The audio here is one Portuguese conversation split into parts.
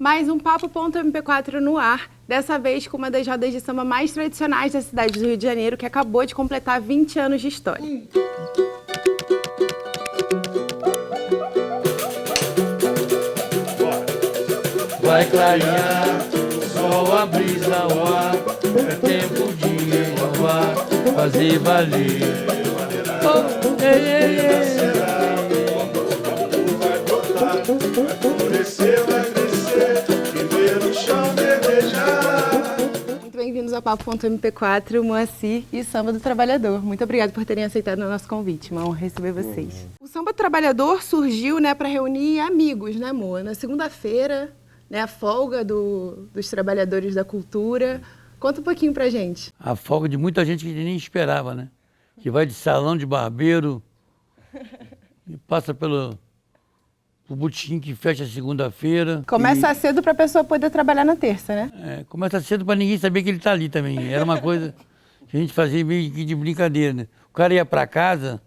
Mais um Papo.mp4 no ar, dessa vez com uma das rodas de samba mais tradicionais da cidade do Rio de Janeiro, que acabou de completar 20 anos de história. Vai clarear, o sol, a brisa, o ar, é tempo de inovar, fazer valer. Oh, ei, ei, ei. Vai brotar, vai florescer, vai crescer, e ver o chão verdejar. Muito bem-vindos ao Papo.mp4, Moacir e Samba do Trabalhador. Muito obrigada por terem aceitado o nosso convite, uma honra receber vocês. O Samba do Trabalhador surgiu, para reunir amigos, Moa? Na segunda-feira, a folga dos trabalhadores da cultura. Conta um pouquinho pra gente. A folga de muita gente que nem esperava, né? Que vai de salão de barbeiro e passa pelo botequim que fecha segunda-feira. Começa cedo pra pessoa poder trabalhar na terça, né? Começa cedo para ninguém saber que ele tá ali também. Era uma coisa que a gente fazia meio que de brincadeira, né? O cara ia para casa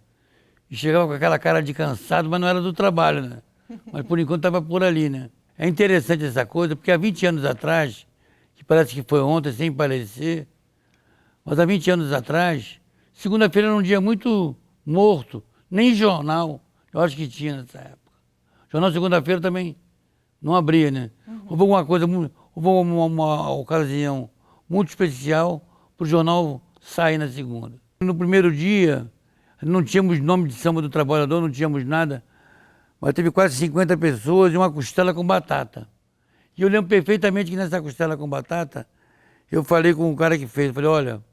e chegava com aquela cara de cansado, mas não era do trabalho, né? Mas por enquanto tava por ali, né? É interessante essa coisa, porque há 20 anos atrás, que parece que foi ontem, sem parecer, mas há 20 anos atrás, segunda-feira era um dia muito morto, nem jornal, eu acho que tinha nessa época. Jornal segunda-feira também não abria, né? Houve alguma coisa, houve uma ocasião muito especial para o jornal sair na segunda. No primeiro dia, não tínhamos nome de Samba do Trabalhador, não tínhamos nada, mas teve quase 50 pessoas e uma costela com batata. E eu lembro perfeitamente que nessa costela com batata, eu falei com o cara que fez, falei, olha,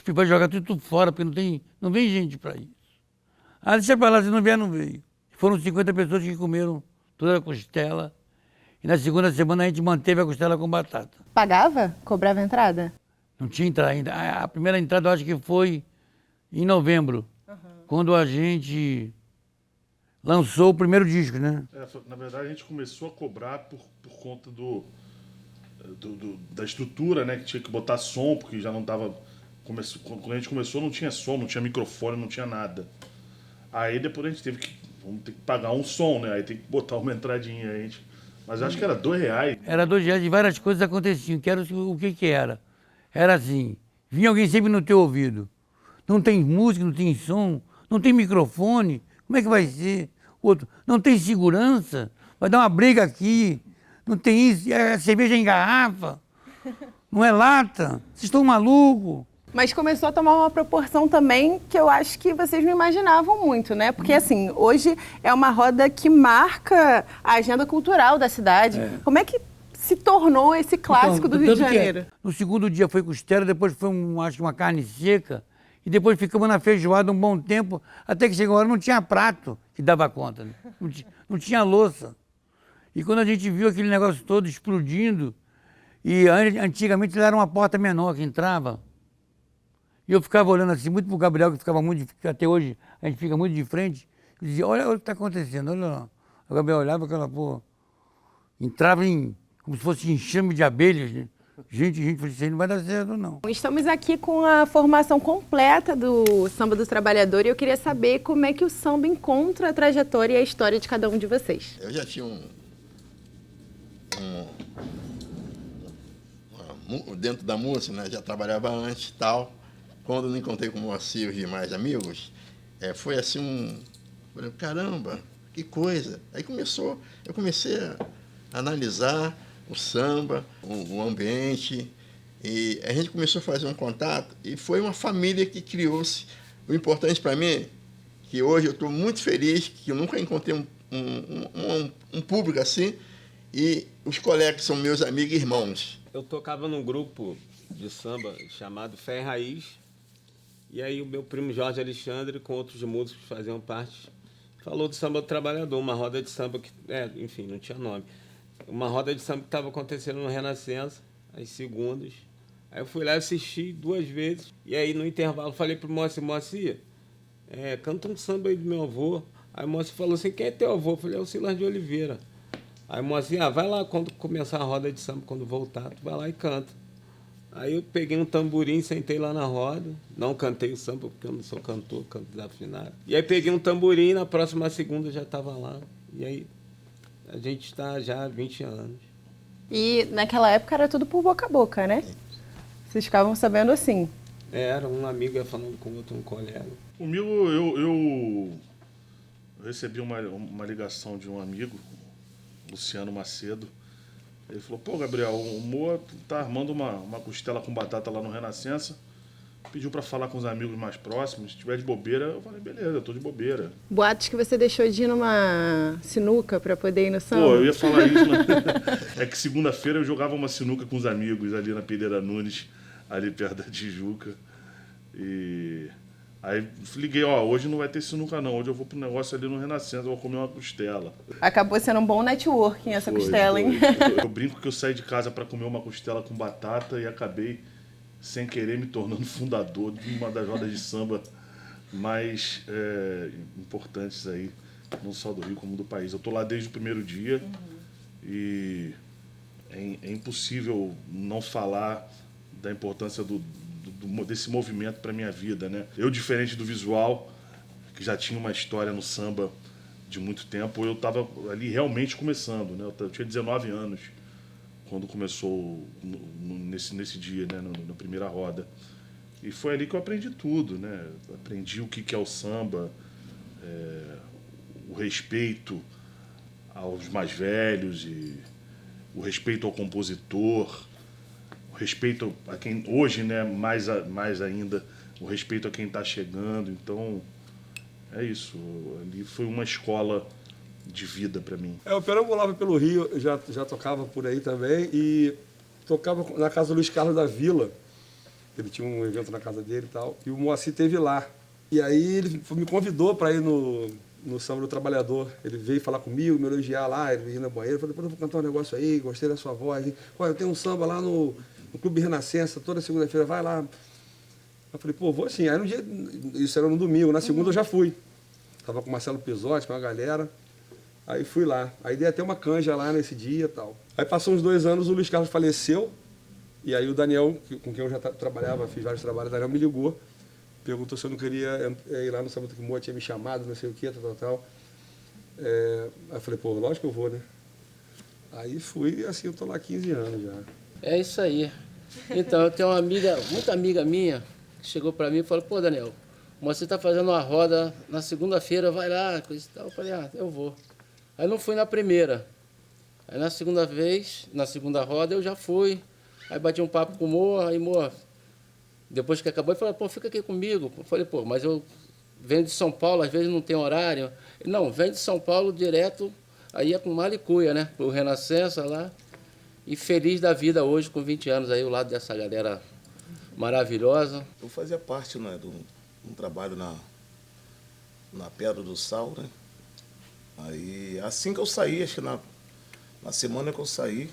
vai jogar tudo fora, porque não vem gente para isso. Ah, deixa pra lá, se não vier, não veio. Foram 50 pessoas que comeram toda a costela. E na segunda semana a gente manteve a costela com batata. Pagava? Cobrava entrada? Não tinha entrada ainda. A primeira entrada eu acho que foi em novembro, quando a gente lançou o primeiro disco, né? Na verdade, a gente começou a cobrar por conta da estrutura, né? Que tinha que botar som, porque já não dava... Quando a gente começou, não tinha som, não tinha microfone, não tinha nada. Aí depois a gente vamos ter que pagar um som, né? Aí tem que botar uma entradinha aí. Mas eu acho que era R$2. Era R$2 e várias coisas aconteciam. Que era o que era? Era assim, vinha alguém sempre no teu ouvido. Não tem música, não tem som, não tem microfone. Como é que vai ser? Outro, não tem segurança, vai dar uma briga aqui. Não tem isso, é cerveja em garrafa, não é lata. Vocês estão malucos. Mas começou a tomar uma proporção também que eu acho que vocês não imaginavam muito, né? Porque, assim, hoje é uma roda que marca a agenda cultural da cidade. Como é que se tornou esse clássico do Rio de Janeiro? No segundo dia foi costela, depois foi, acho que uma carne seca, e depois ficamos na feijoada um bom tempo, até que chegou a hora não tinha prato que dava conta, né? Não tinha louça. E quando a gente viu aquele negócio todo explodindo, e antigamente era uma porta menor que entrava, e eu ficava olhando assim, muito pro Gabriel, que ficava muito, até hoje a gente fica muito de frente, e dizia, olha o que está acontecendo, olha lá. O Gabriel olhava aquela porra, entrava como se fosse enxame de abelhas, né? Gente, falei, isso aí não vai dar certo, não. Estamos aqui com a formação completa do Samba do Trabalhador e eu queria saber como é que o samba encontra a trajetória e a história de cada um de vocês. Eu já tinha dentro da música, né? Já trabalhava antes e tal. Quando eu não encontrei com o Moacir e os demais amigos, foi assim falei, caramba, que coisa. Aí eu comecei a analisar o samba, o ambiente, e a gente começou a fazer um contato, e foi uma família que criou-se. O importante para mim, que hoje eu estou muito feliz, que eu nunca encontrei um público assim, e os colegas são meus amigos e irmãos. Eu tocava num grupo de samba chamado Fé e Raiz, e aí o meu primo Jorge Alexandre, com outros músicos que faziam parte, falou do Samba do Trabalhador, uma roda de samba que, enfim, não tinha nome. Uma roda de samba que estava acontecendo no Renascença, às segundas. Aí eu fui lá assistir 2 vezes, e aí no intervalo falei pro Moacir, canta um samba aí do meu avô. Aí o Moacir falou assim, quem é teu avô? Eu falei, é o Silas de Oliveira. Aí o Moacir, vai lá, quando começar a roda de samba, quando voltar, tu vai lá e canta. Aí eu peguei um tamborim, sentei lá na roda, não cantei o samba, porque eu não sou cantor, canto desafinado. E aí peguei um tamborim, na próxima segunda já estava lá, e aí a gente está já há 20 anos. E naquela época era tudo por boca a boca, né? Vocês ficavam sabendo assim. Era um amigo ia falando com outro, um colega. Comigo, eu recebi uma ligação de um amigo, Luciano Macedo. Ele falou, pô, Gabriel, o Moa tá armando uma costela com batata lá no Renascença. Pediu pra falar com os amigos mais próximos. Se tiver de bobeira, eu falei, beleza, eu tô de bobeira. Boatos que você deixou de ir numa sinuca pra poder ir no samba? Pô, eu ia falar isso, né? É que segunda-feira eu jogava uma sinuca com os amigos ali na Pereira Nunes, ali perto da Tijuca. E aí liguei, ó, hoje não vai ter sinuca não, hoje eu vou pro negócio ali no Renascença, eu vou comer uma costela. Acabou sendo um bom networking essa costela, hein? Eu brinco que eu saí de casa pra comer uma costela com batata e acabei, sem querer, me tornando fundador de uma das rodas de samba mais importantes aí, não só do Rio como do país. Eu tô lá desde o primeiro dia e é impossível não falar da importância desse movimento para minha vida, né? Eu, diferente do visual, que já tinha uma história no samba de muito tempo, eu estava ali realmente começando, né? Eu tinha 19 anos quando começou nesse dia, né? Na primeira roda. E foi ali que eu aprendi tudo, né? Aprendi o que é o samba, o respeito aos mais velhos e o respeito ao compositor, o respeito a quem hoje, né, mais ainda, o respeito a quem está chegando. Então é isso, ali foi uma escola de vida para mim. Eu perambulava pelo Rio, eu já tocava por aí também e tocava na casa do Luiz Carlos da Vila. Ele tinha um evento na casa dele e tal, e o Moacir esteve lá. E aí ele me convidou para ir no Samba do Trabalhador. Ele veio falar comigo, me elogiar lá, ele veio na banheira, falou, eu vou cantar um negócio aí, gostei da sua voz. Olha, eu tenho um samba lá no Clube Renascença, toda segunda-feira, vai lá. Eu falei, pô, vou sim. Aí no dia, isso era no domingo, na segunda eu já fui. Tava com o Marcelo Pisotti, com a galera. Aí fui lá. Aí dei até uma canja lá nesse dia e tal. Aí passou uns 2 anos, o Luiz Carlos faleceu. E aí o Daniel, com quem eu já trabalhava, fiz vários trabalhos, o Daniel me ligou. Perguntou se eu não queria ir lá no Samba do Moa, tinha me chamado, não sei o que, tal. Aí eu falei, pô, lógico que eu vou, né? Aí fui e assim eu tô lá há 15 anos já. É isso aí. Então, eu tenho uma amiga, muita amiga minha, que chegou para mim e falou, pô, Daniel, você está fazendo uma roda na segunda-feira, vai lá, coisa e tal. Eu falei, eu vou. Aí não fui na primeira. Aí na segunda vez, na segunda roda, eu já fui. Aí bati um papo com o Moa, aí Moa, depois que acabou, ele falou, pô, fica aqui comigo. Eu falei, pô, mas eu venho de São Paulo, às vezes não tem horário. Ele, não, vem de São Paulo direto, aí é com Malicuia, né? Pro Renascença lá. E feliz da vida hoje, com 20 anos, aí ao lado dessa galera maravilhosa. Eu fazia parte, né, de um trabalho na Pedra do Sal, né? Aí, assim que eu saí, acho que na semana que eu saí,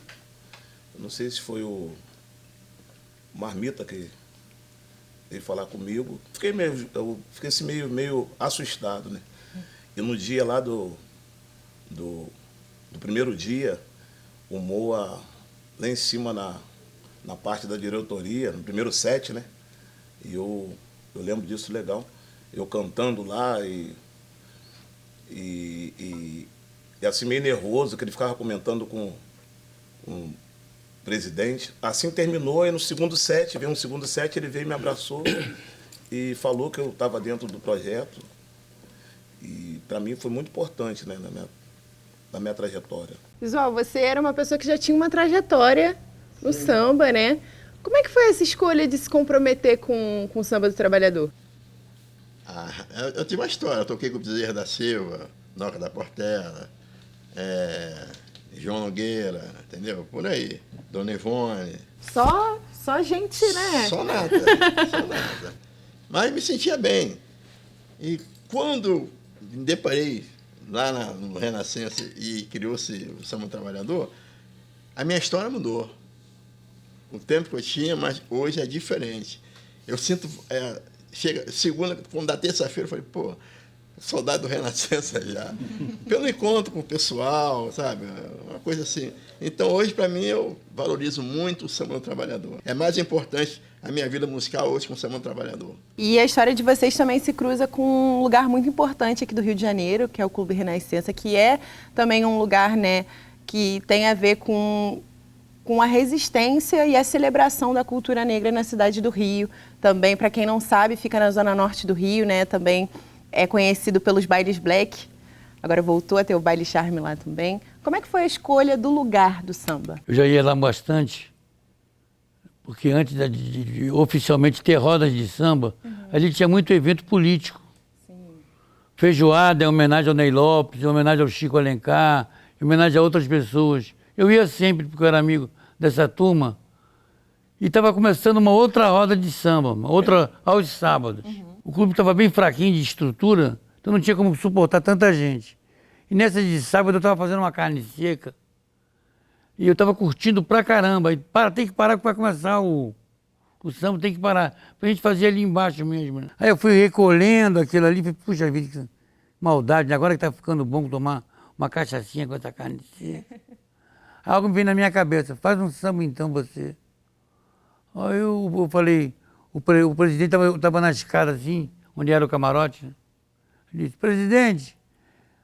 eu não sei se foi o Marmita que veio falar comigo, eu fiquei assim meio assustado, né? E no dia lá do primeiro dia, o Moa, lá em cima na parte da diretoria, no primeiro set, né? E eu lembro disso legal, eu cantando lá e assim meio nervoso, que ele ficava comentando com o presidente. Assim terminou, e no segundo set, veio um segundo set, ele veio, me abraçou e falou que eu estava dentro do projeto. E para mim foi muito importante, né, na minha trajetória. Visual, você era uma pessoa que já tinha uma trajetória no samba, né? Como é que foi essa escolha de se comprometer com o Samba do Trabalhador? Eu tive uma história, eu toquei com o Bezerra da Silva, Noca da Portela, João Nogueira, entendeu? Por aí, Dona Ivone. Só gente, né? Só nada. Mas me sentia bem. E quando me deparei lá no Renascença e criou-se o Samba do Trabalhador, a minha história mudou. O tempo que eu tinha, mas hoje é diferente. Eu sinto... chega segunda, quando dá terça-feira, eu falei, pô, soldado do Renascença já. Pelo encontro com o pessoal, sabe? Uma coisa assim. Então, hoje, para mim, eu valorizo muito o Samba do Trabalhador. É mais importante a minha vida musical hoje com o Samba do Trabalhador. E a história de vocês também se cruza com um lugar muito importante aqui do Rio de Janeiro, que é o Clube Renascença, que é também um lugar, né, que tem a ver com com a resistência e a celebração da cultura negra na cidade do Rio. Também, para quem não sabe, fica na zona norte do Rio, né? Também é conhecido pelos bailes black. Agora voltou a ter o baile charme lá também. Como é que foi a escolha do lugar do samba? Eu já ia lá bastante, porque antes de oficialmente ter rodas de samba, a gente tinha muito evento político. Feijoada em homenagem ao Ney Lopes, em homenagem ao Chico Alencar, em homenagem a outras pessoas. Eu ia sempre, porque eu era amigo dessa turma, e estava começando uma outra roda de samba, uma outra aos sábados. O clube estava bem fraquinho de estrutura, então não tinha como suportar tanta gente. E nessa de sábado eu estava fazendo uma carne seca, e eu estava curtindo pra caramba. E tem que parar que vai começar o samba, tem que parar. A gente fazia ali embaixo mesmo. Né? Aí eu fui recolhendo aquilo ali, falei, puxa vida, que maldade, agora que tá ficando bom tomar uma cachaçinha com essa carne seca. Algo me veio na minha cabeça, faz um samba então você. Aí eu falei, o presidente estava na escada assim, onde era o camarote. Né? Ele disse, presidente,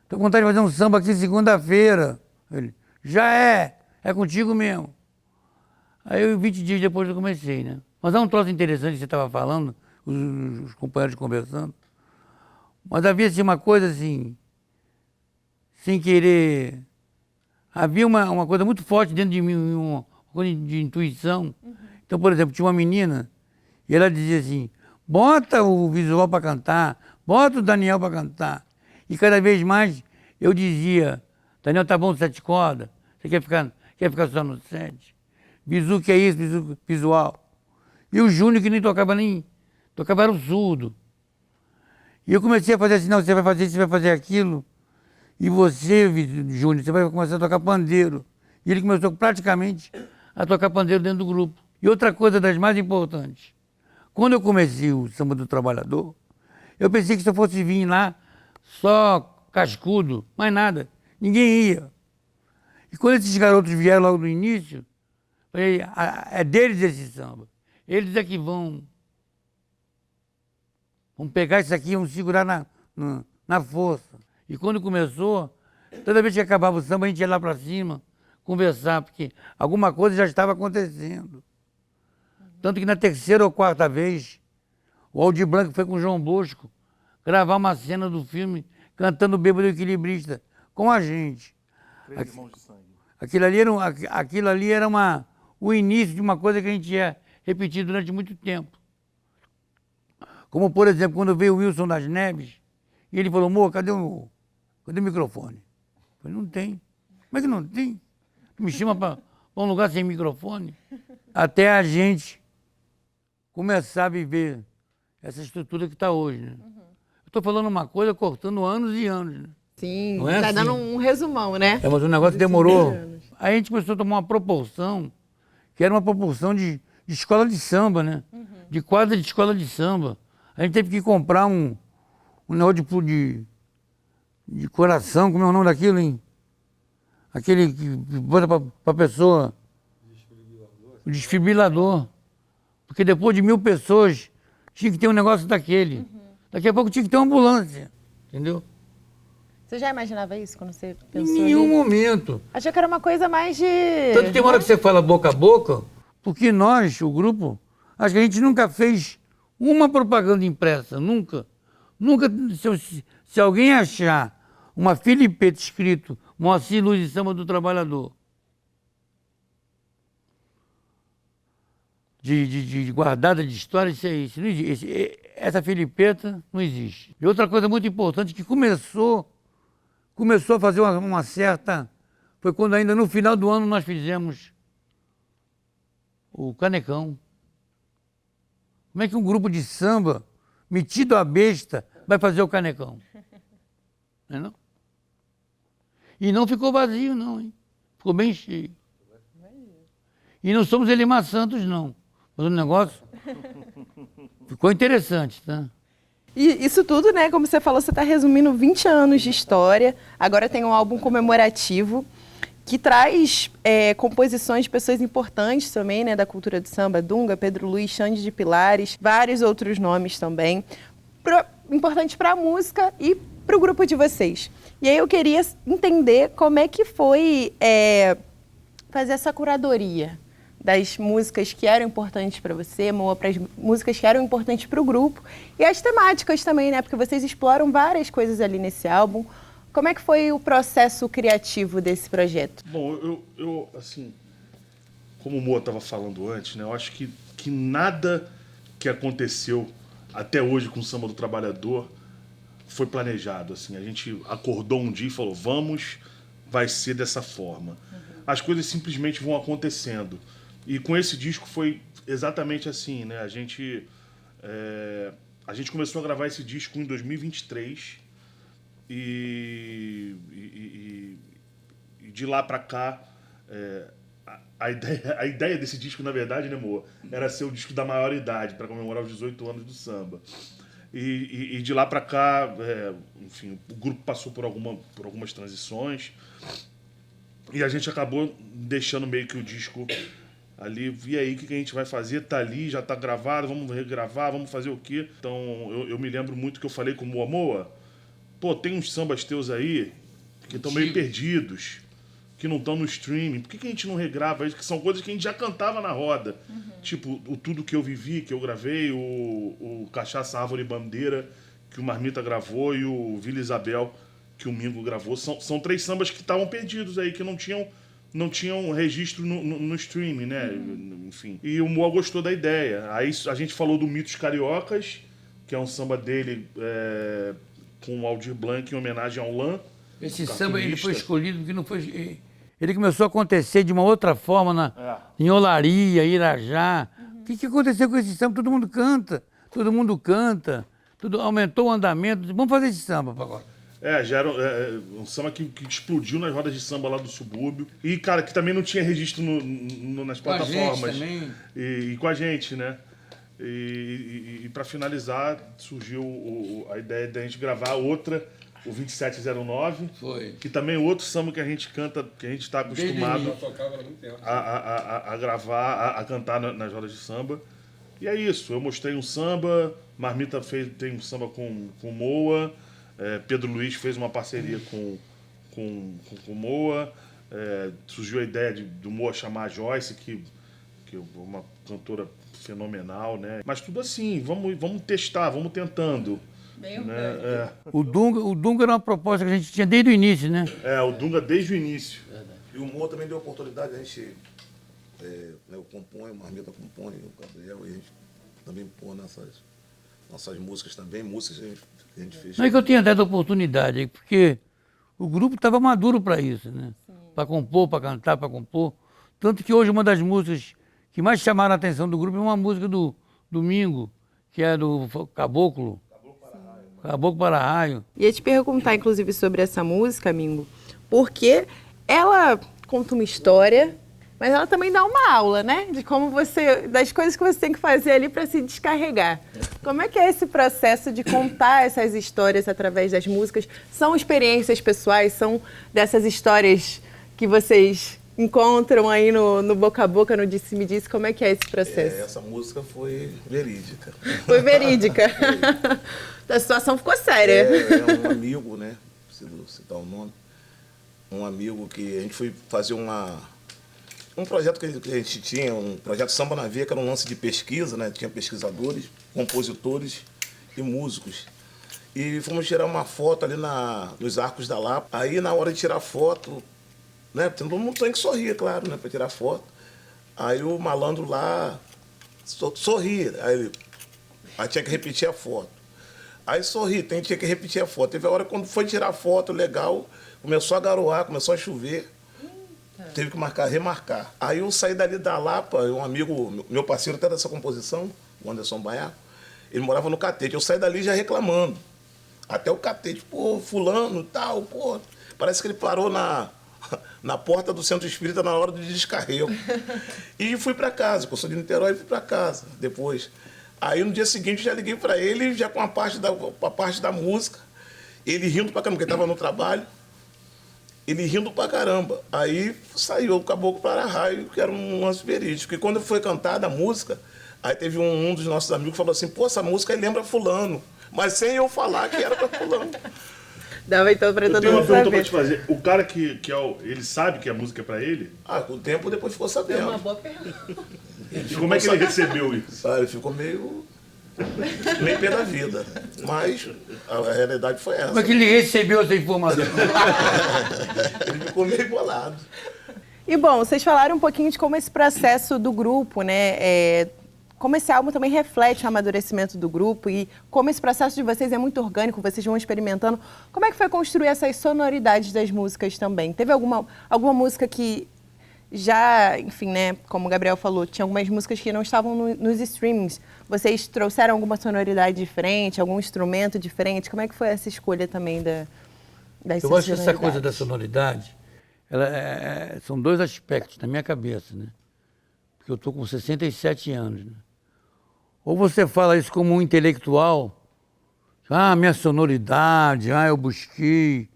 tô com vontade de fazer um samba aqui segunda-feira. Ele, já é contigo mesmo. Aí 20 dias depois eu comecei, né? Mas há um troço interessante que você estava falando, os companheiros conversando. Mas havia assim, uma coisa assim, sem querer. Havia uma coisa muito forte dentro de mim, uma coisa de intuição. Então, por exemplo, tinha uma menina e ela dizia assim, bota o visual para cantar, bota o Daniel para cantar. E cada vez mais eu dizia, Daniel, tá bom 7 cordas? Você quer ficar só no 7? Bizu, que é isso, bizu, visual. E o Júnior, que nem tocava, era o surdo. E eu comecei a fazer assim, não, você vai fazer isso, você vai fazer aquilo. E você, Júnior, você vai começar a tocar pandeiro. E ele começou praticamente a tocar pandeiro dentro do grupo. E outra coisa das mais importantes, quando eu comecei o Samba do Trabalhador, eu pensei que se eu fosse vir lá só cascudo, mais nada, ninguém ia. E quando esses garotos vieram logo no início, falei, é deles esse samba. Eles é que vão pegar isso aqui e vão segurar na força. E quando começou, toda vez que acabava o samba, a gente ia lá para cima, conversar, porque alguma coisa já estava acontecendo. Tanto que na 3ª ou 4ª vez, o Aldir Blanc foi com o João Bosco gravar uma cena do filme cantando o Bêbado Equilibrista com a gente. 3 irmãos de sangue. Aquilo ali era o início de uma coisa que a gente ia repetir durante muito tempo. Como, por exemplo, quando veio o Wilson das Neves, e ele falou, amor, cadê o microfone? Eu falei, não tem. Como é que não tem? Tu me chama para um lugar sem microfone? Até a gente começar a viver essa estrutura que está hoje, né? Eu estou falando uma coisa cortando anos e anos, né? Sim, não é tá assim? dando um resumão, né? Mas o negócio demorou. Aí a gente começou a tomar uma proporção, que era uma proporção de escola de samba, né? De quadra de escola de samba. A gente teve que comprar um negócio de coração, como é o nome daquilo, hein? Aquele que bota pra pessoa. O desfibrilador. Porque depois de 1000 pessoas, tinha que ter um negócio daquele. Daqui a pouco tinha que ter uma ambulância. Entendeu? Você já imaginava isso quando você Em pensou nenhum nisso? momento. Achei que era uma coisa mais de... Tanto que tem uma hora que você fala boca a boca, porque nós, o grupo, acho que a gente nunca fez uma propaganda impressa, nunca. Nunca, se alguém achar uma filipeta escrito Moacir Luz de Samba do Trabalhador, de guardada de história, isso não existe. Essa filipeta não existe. E outra coisa muito importante que começou a fazer uma certa... Foi quando ainda no final do ano nós fizemos o Canecão. Como é que um grupo de samba, metido a besta, vai fazer o Canecão? Não é não? E não ficou vazio não, hein? Ficou bem cheio. E não somos Elimar Santos não. Mas o negócio ficou interessante, tá? E isso tudo, né, como você falou, você está resumindo 20 anos de história. Agora tem um álbum comemorativo que traz composições de pessoas importantes também, né, da cultura do samba, Dunga, Pedro Luiz, Xande de Pilares, vários outros nomes também, importantes para a música e para o grupo de vocês. E aí eu queria entender como é que foi fazer essa curadoria das músicas que eram importantes para você, Moa, para as músicas que eram importantes para o grupo e as temáticas também, né? Porque vocês exploram várias coisas ali nesse álbum. Como é que foi o processo criativo desse projeto? Bom, eu assim, como o Moa estava falando antes, né? Eu acho que nada que aconteceu até hoje com o Samba do Trabalhador foi planejado. Assim, a gente acordou um dia e falou, vai ser dessa forma. As coisas simplesmente vão acontecendo. E com esse disco foi exatamente assim, né? A gente começou a gravar esse disco em 2023 e de lá pra cá, a ideia desse disco, na verdade, né, amor, era ser o disco da maior idade, para comemorar os 18 anos do samba. E de lá pra cá, enfim, o grupo passou por algumas transições e a gente acabou deixando meio que o disco ali. E aí, o que a gente vai fazer? Tá ali, já tá gravado, vamos regravar, vamos fazer o quê? Então, eu me lembro muito que eu falei com o Moa, Moa, pô, tem uns sambas teus aí que estão meio perdidos, que não estão no streaming. Por que a gente não regrava isso? Que são coisas que a gente já cantava na roda. Tipo, o Tudo Que Eu Vivi, que eu gravei, o Cachaça, Árvore e Bandeira, que o Marmita gravou, e o Vila Isabel, que o Mingo gravou. São 3 sambas que estavam perdidos aí, que não tinham registro no streaming, né? Enfim. E o Moa gostou da ideia. Aí a gente falou do Mitos Cariocas, que é um samba dele com o Aldir Blanc em homenagem ao Lan. Esse samba ele foi escolhido porque não foi... Ele começou a acontecer de uma outra forma em Olaria, Irajá. O que aconteceu com esse samba? Todo mundo canta, aumentou o andamento. Vamos fazer esse samba agora. Já era um samba que explodiu nas rodas de samba lá do subúrbio. E, cara, que também não tinha registro nas plataformas. Com a gente também. E com a gente, né? E para finalizar, surgiu a ideia de a gente gravar outra, o 2709. Foi. Que também é outro samba que a gente canta, que a gente está acostumado a gravar, a cantar nas rodas de samba. E é isso, eu mostrei um samba, Marmita tem um samba com Moa, Pedro Luiz fez uma parceria com Moa, surgiu a ideia do Moa chamar a Joyce, que é uma cantora fenomenal, né? Mas tudo assim, vamos testar, vamos tentando. Bem né? O Dunga era uma proposta que a gente tinha desde o início, né? O Dunga desde o início. E o Moa também deu a oportunidade, a gente eu componho, o Marmita compõe, o Gabriel, e a gente também põe nossas músicas também, músicas que a gente fez. Não é que eu tinha dado oportunidade, porque o grupo estava maduro para isso, né? Para compor, para cantar, para compor. Tanto que hoje uma das músicas que mais chamaram a atenção do grupo é uma música do Domingo, que é do Caboclo. Caboclo Para-Raio. Ia te perguntar, inclusive, sobre essa música, Mingo, porque ela conta uma história, mas ela também dá uma aula, né? Das coisas que você tem que fazer ali para se descarregar. Como é que é esse processo de contar essas histórias através das músicas? São experiências pessoais? São dessas histórias que vocês encontram aí no boca a boca, no disse-me-disse? Como é que é esse processo? Essa música foi verídica. Foi verídica. A situação ficou séria. É um amigo, né? Preciso citar o nome. Um amigo que a gente foi fazer um projeto que a gente tinha, um projeto Samba na Veia, que era um lance de pesquisa, né? Tinha pesquisadores, compositores e músicos. E fomos tirar uma foto ali nos Arcos da Lapa. Aí, na hora de tirar foto, né? Todo mundo tem que sorrir, claro, né? Para tirar foto. Aí o malandro lá sorria. Aí tinha que repetir a foto. Aí sorri, tinha que repetir a foto. Teve a hora quando foi tirar a foto, legal, começou a garoar, começou a chover. Teve que remarcar. Aí eu saí dali da Lapa, um amigo, meu parceiro até dessa composição, o Anderson Baiá, ele morava no Catete. Eu saí dali já reclamando. Até o Catete, pô, fulano, tal, pô. Parece que ele parou na porta do Centro Espírita na hora do descarrego. E fui para casa, porque eu sou de Niterói, e fui para casa depois. Aí no dia seguinte já liguei para ele, já com a parte da música, ele rindo pra caramba, porque ele estava no trabalho, ele rindo pra caramba. Aí saiu o Caboclo Para-Raio, que era um lance verídico. Porque quando foi cantada a música, aí teve um dos nossos amigos que falou assim, pô, essa música aí lembra fulano, mas sem eu falar que era para fulano. Dava então pra Eu todo tenho uma mundo pergunta pra saber. te fazer. O cara que é o. Ele sabe que a música é pra ele? Ah, com o tempo depois ficou sabendo. Boa pergunta. E como é que ele recebeu isso? Ah, ele ficou meio pé da vida. Mas a realidade foi essa. Como é que ele recebeu essa informação? Ele ficou meio bolado. E bom, vocês falaram um pouquinho de como esse processo do grupo, né? Como esse álbum também reflete o amadurecimento do grupo e como esse processo de vocês é muito orgânico, vocês vão experimentando. Como é que foi construir essas sonoridades das músicas também? Teve alguma música que já, enfim, né, como o Gabriel falou, tinha algumas músicas que não estavam nos streamings. Vocês trouxeram alguma sonoridade diferente, algum instrumento diferente? Como é que foi essa escolha também das Eu acho que essa sonoridades? coisa da sonoridade, são dois aspectos na minha cabeça, né? Porque eu estou com 67 anos, né? Ou você fala isso como um intelectual, minha sonoridade, eu busquei,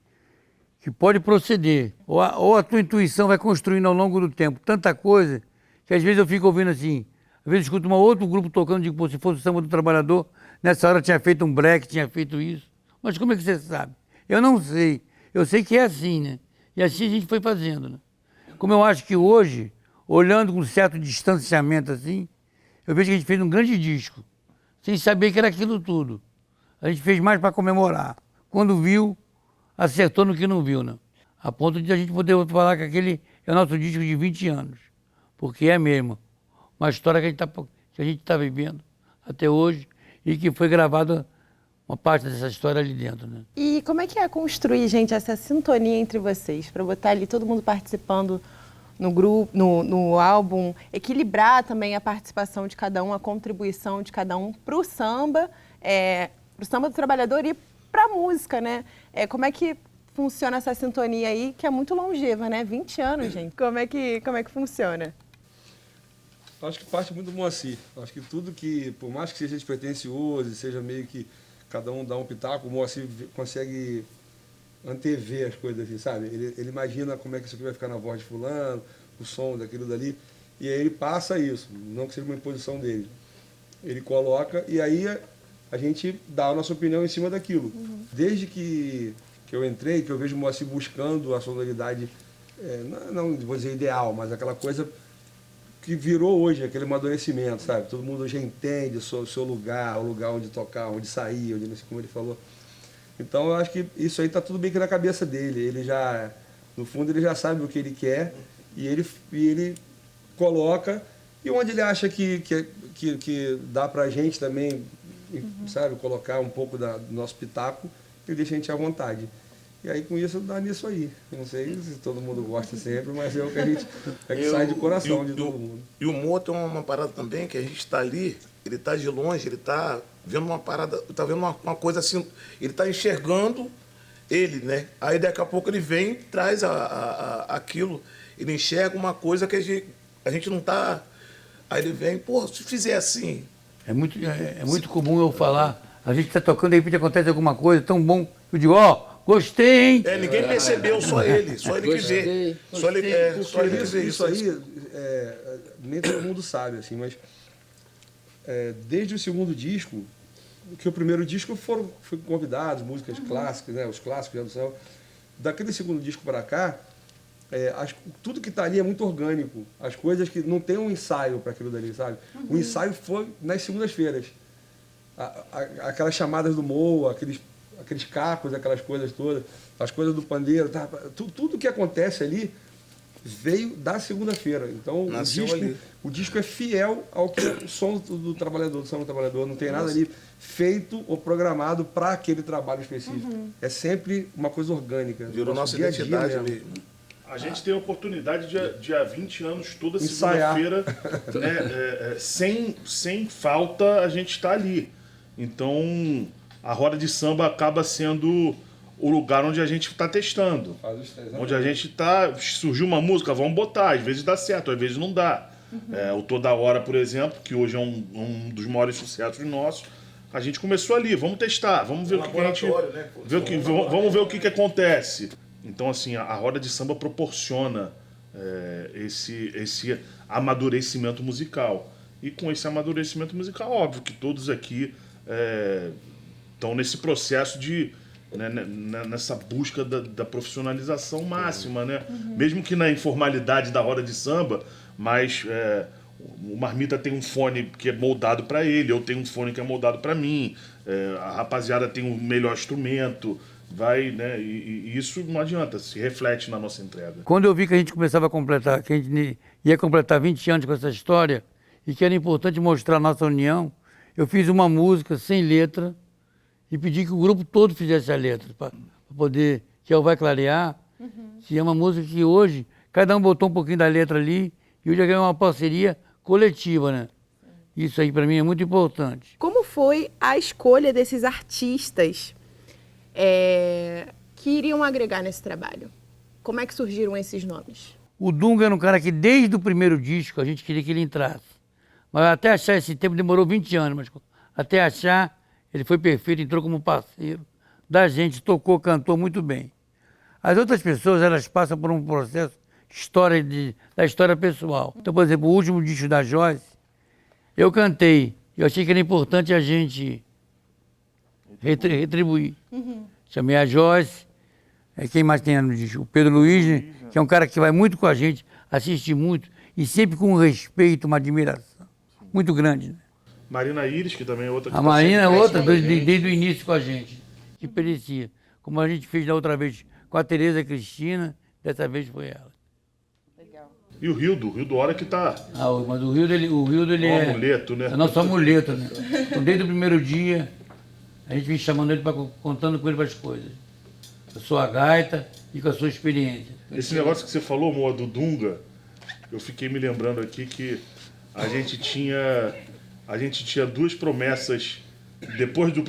que pode proceder. Ou a tua intuição vai construindo ao longo do tempo tanta coisa, que às vezes eu fico ouvindo assim, às vezes eu escuto um outro grupo tocando, digo, pô, se fosse o Samba do Trabalhador, nessa hora tinha feito um break, tinha feito isso. Mas como é que você sabe? Eu não sei. Eu sei que é assim, né? E assim a gente foi fazendo, né? Como eu acho que hoje, olhando com um certo distanciamento assim, eu vejo que a gente fez um grande disco, sem saber que era aquilo tudo. A gente fez mais para comemorar. Quando viu, acertou no que não viu, né? A ponto de a gente poder falar que aquele é o nosso disco de 20 anos. Porque é mesmo. Uma história que a gente tá vivendo até hoje e que foi gravada uma parte dessa história ali dentro, né? E como é que é construir, gente, essa sintonia entre vocês? Para botar ali todo mundo participando no grupo, no álbum, equilibrar também a participação de cada um, a contribuição de cada um para o samba do trabalhador e para a música, né? Como é que funciona essa sintonia aí, que é muito longeva, né? 20 anos, gente. Como é que funciona? Acho que parte muito do Moacir. Acho que tudo que, por mais que seja despretensioso, seja meio que cada um dá um pitaco, o Moacir consegue antever as coisas assim, sabe? Ele imagina como é que isso aqui vai ficar na voz de fulano, o som daquilo dali, e aí ele passa isso, não que seja uma imposição dele. Ele coloca e aí a gente dá a nossa opinião em cima daquilo. Desde que eu entrei, que eu vejo o Moacir buscando a sonoridade, não vou dizer ideal, mas aquela coisa que virou hoje, aquele amadurecimento, sabe? Todo mundo já entende o seu lugar, o lugar onde tocar, onde sair, onde não sei como ele falou. Então eu acho que isso aí tá tudo bem que na cabeça dele. Ele já, no fundo, ele já sabe o que ele quer e ele coloca. E onde ele acha que dá pra gente também, sabe, colocar um pouco do nosso pitaco, ele deixa a gente à vontade. E aí com isso dá nisso aí. Eu não sei se todo mundo gosta sempre, mas é o que a gente sai de coração de todo mundo. E o Moto é uma parada também que a gente está ali, ele está de longe, ele está vendo uma parada, está vendo uma coisa assim, ele está enxergando ele, né? Aí daqui a pouco ele vem, traz aquilo, ele enxerga uma coisa que a gente não está. Aí ele vem, pô, se fizer assim. É muito comum eu falar, a gente está tocando, de repente acontece alguma coisa tão bom, eu digo, gostei, hein? Ninguém percebeu, só ele que vê. Só ele que vê isso aí, nem todo mundo sabe, assim, mas desde o segundo disco, que o primeiro disco fui convidados, músicas clássicas, né, os clássicos do céu. Daquele segundo disco para cá, tudo que está ali é muito orgânico. As coisas que não tem um ensaio para aquilo dali, sabe? O ensaio foi nas segundas-feiras. Aquelas chamadas do Moa, aqueles cacos, aquelas coisas todas, as coisas do pandeiro, tudo que acontece ali veio da segunda-feira. Então o disco é fiel ao que é o som do trabalhador, do som do trabalhador. Não tem nada ali feito ou programado para aquele trabalho específico. É sempre uma coisa orgânica. Virou nossa identidade mesmo. A gente tem a oportunidade de há 20 anos, toda Ensaiar. segunda-feira, né, sem falta, a gente está ali. Então, a roda de samba acaba sendo o lugar onde a gente está testando. Onde a gente está... Surgiu uma música, vamos botar. Às vezes dá certo, às vezes não dá. O Toda Hora, por exemplo, que hoje é um dos maiores sucessos nossos, a gente começou ali, vamos testar, vamos ver o que a gente... Né? Vamos ver o que acontece. Então, assim, a roda de samba proporciona esse amadurecimento musical. E com esse amadurecimento musical, óbvio que todos aqui estão nesse processo de né, nessa busca da profissionalização máxima, né? Mesmo que na informalidade da roda de samba, mas o Marmita tem um fone que é moldado para ele, eu tenho um fone que é moldado para mim, a rapaziada tem um melhor instrumento, vai, né? E isso não adianta, se reflete na nossa entrega. Quando eu vi que a gente começava a completar, que a gente ia completar 20 anos com essa história e que era importante mostrar a nossa união, eu fiz uma música sem letra e pedi que o grupo todo fizesse a letra, para poder, que é o Vai Clarear, que é uma música que hoje, cada um botou um pouquinho da letra ali e hoje é uma parceria coletiva, né? Isso aí para mim é muito importante. Como foi a escolha desses artistas que iriam agregar nesse trabalho? Como é que surgiram esses nomes? O Dunga era um cara que desde o primeiro disco a gente queria que ele entrasse. Mas até achar esse tempo demorou 20 anos, mas até achar ele foi perfeito, entrou como parceiro da gente, tocou, cantou muito bem. As outras pessoas, elas passam por um processo da história pessoal. Então, por exemplo, o último disco da Joyce, eu cantei. Eu achei que era importante a gente retribuir. Chamei a Joyce, quem mais tem no disco? O Pedro Luiz, né? Que é um cara que vai muito com a gente, assiste muito, e sempre com um respeito, uma admiração muito grande. Né? Marina Iris, que também é outra que A Marina é outra, desde o início com a gente, que perecia. Como a gente fez da outra vez com a Tereza Cristina, dessa vez foi ela. E o Rildo Hora que tá Mas o Rildo ele um amuleto, né? é nosso amuleto, né? Então, desde o primeiro dia, a gente vem chamando ele, contando com ele para as coisas. Com a sua gaita e com a sua experiência. Esse negócio que você falou, Moa, do Dunga, eu fiquei me lembrando aqui que a gente tinha duas promessas, depois do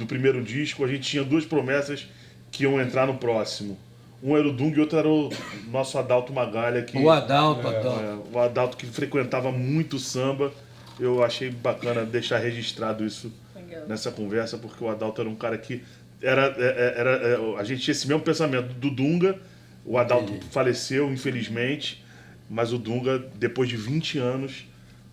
primeiro disco, a gente tinha duas promessas que iam entrar no próximo. Um era o Dunga e outro era o nosso Adalto Magalha. O Adalto. O Adalto que frequentava muito samba. Eu achei bacana deixar registrado isso nessa conversa, porque o Adalto era um cara que a gente tinha esse mesmo pensamento do Dunga. O Adalto faleceu, infelizmente, mas o Dunga, depois de 20 anos,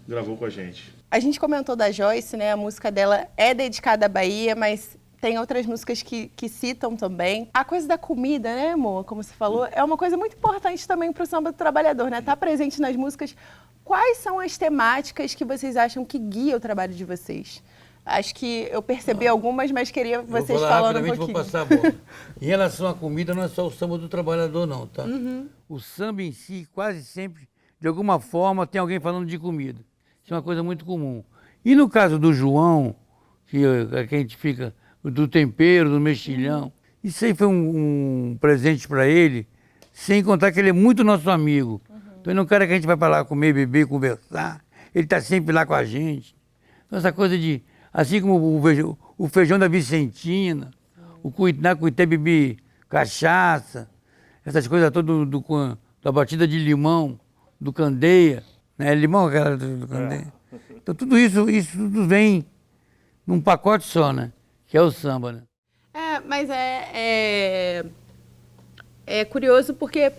gravou com a gente. A gente comentou da Joyce, né? A música dela é dedicada à Bahia, mas tem outras músicas que citam também. A coisa da comida, né, amor? Como você falou, é uma coisa muito importante também para o samba do trabalhador, né? Tá presente nas músicas. Quais são as temáticas que vocês acham que guia o trabalho de vocês? Acho que eu percebi algumas, mas queria vocês falando um pouquinho. Vou passar a bola. Em relação à comida, não é só o samba do trabalhador, não, tá? O samba em si, quase sempre, de alguma forma, tem alguém falando de comida. Isso é uma coisa muito comum. E no caso do João, que a gente fica do tempero, do mexilhão, isso aí foi um presente para ele, sem contar que ele é muito nosso amigo. Então ele é um cara que a gente vai para lá comer, beber, conversar. Ele está sempre lá com a gente. Então essa coisa de, assim como o feijão da Vicentina, o cuité beber cachaça, essas coisas todas da batida de limão, do candeia, né? Limão, aquela do candeia. Então tudo isso tudo vem num pacote só, né? Que é o samba, né? Mas é curioso porque